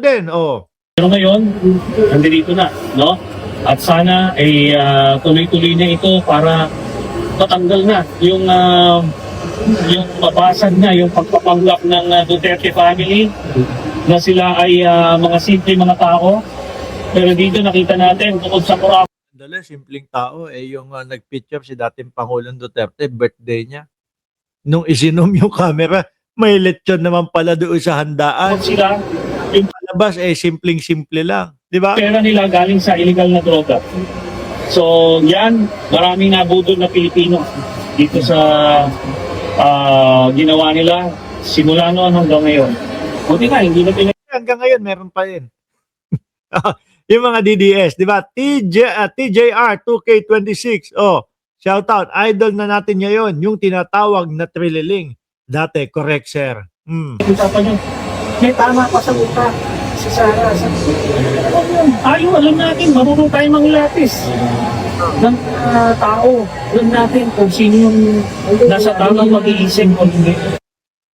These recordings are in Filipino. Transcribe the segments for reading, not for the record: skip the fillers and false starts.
din, oh. Pero ngayon, nandito na, no? At sana ay tuloy-tuloy na ito para matanggal na yung mabasag na yung pagpapanggap ng Duterte family na sila ay mga simple mga tao. Pero dito nakita natin, bukod sa corruption, Dali, simpleng tao, yung nag-picture si dating Pangulong Duterte, birthday niya. Nung isinom yung camera, may lechon naman pala doon sa handaan. sila, yung Palabas, simpleng-simple lang. Di ba? pera nila galing sa illegal na droga. So yan, maraming nabudol na Pilipino dito sa ginawa nila simula noon hanggang ngayon. Buti nga, hindi na Hanggang ngayon, meron pa rin. Yung mga DDS, di ba? TJR 2K26. Oh, shout out. Idol na natin ngayon, yung tinatawag na Trililing. Dati, correct, sir. usapan yun. May tama pa sa utak. Si Sara. Ayaw, alam natin, marunong tayo manglapis ng tao. Alam natin kung sino yung nasa tamang mag-iisip o hindi.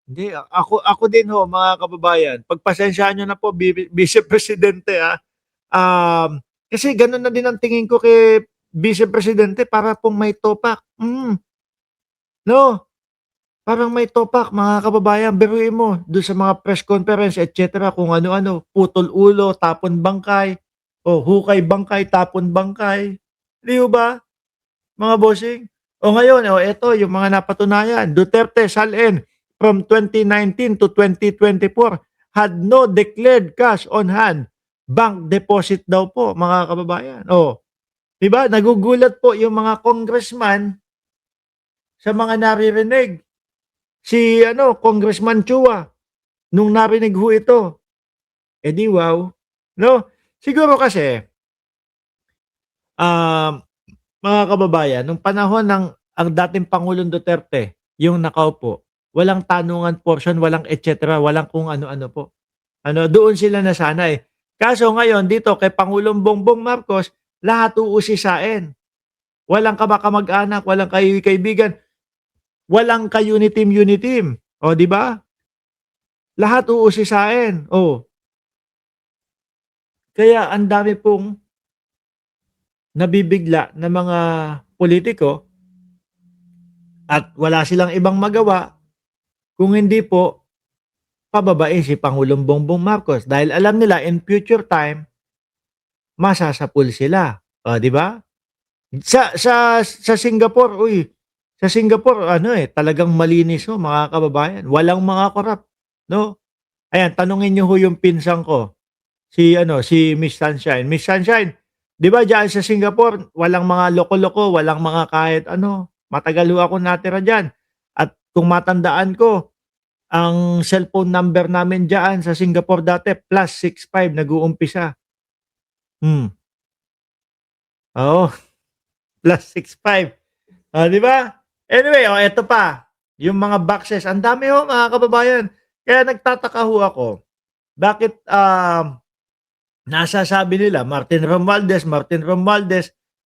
Hindi, ako din ho, mga kababayan. Pagpasensyaan nyo na po, Vice Presidente, ha. Kasi ganun na din ang tingin ko kay Vice Presidente, para pong may topak. No? Parang may topak, mga kababayan. Biruin mo, doon sa mga press conference, etc. Kung ano-ano, putol ulo, tapon bangkay, o hukay bangkay, tapon bangkay. Di ba, mga bossing? O ngayon, eto, yung mga napatunayan. Duterte Salen from 2019 to 2024 had no declared cash on hand. Bank deposit daw po, mga kababayan. Di ba? Nagugulat po yung mga congressman sa mga naririnig. Si Congressman Chua, nung narinig ho ito, di wow. No? Siguro kasi, mga kababayan, nung panahon ng ang dating Pangulong Duterte, yung nakaupo, walang tanungan portion, walang etc., walang kung ano-ano po. Doon sila nasanay. Kaso ngayon, dito kay Pangulong Bongbong Marcos, lahat uusisain. Walang kamag-anak, walang kaibigan, walang ka-unitim. O, di ba? Lahat uusisain. Kaya ang dami pong nabibigla na mga politiko at wala silang ibang magawa kung hindi po pababain si Pangulong Bongbong Marcos dahil alam nila in future time masasapul sila. Di ba? Sa Singapore, sa Singapore talagang malinis mga kababayan. Walang mga korap, no? Ayan, tanungin niyo ho yung pinsang ko. Si Miss Sunshine. Miss Sunshine, 'di ba diyan sa Singapore, walang mga loko-loko, walang mga kahit ano. Matagal ho ako natira diyan. At kung matandaan ko, ang cellphone number namin diyan sa Singapore dati +65 nag-uumpisa. Oo, +65. 'Di ba? Anyway, eto pa, yung mga boxes, ang dami ho mga kababayan. Kaya nagtataka ho ako, bakit nasasabi nila Martin Romualdez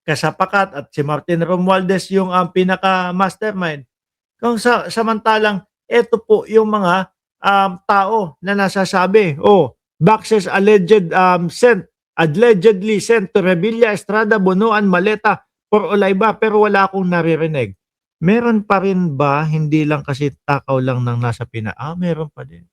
kasapakat at si Martin Romualdez yung pinaka-mastermind. Kung samantalang eto po yung mga tao na nasasabi, boxes allegedly sent to Revilla, Estrada, Bonoan, Maleta, for Olayba, pero wala akong naririnig. Meron pa rin ba? Hindi lang kasi takaw lang ng nasa meron pa din.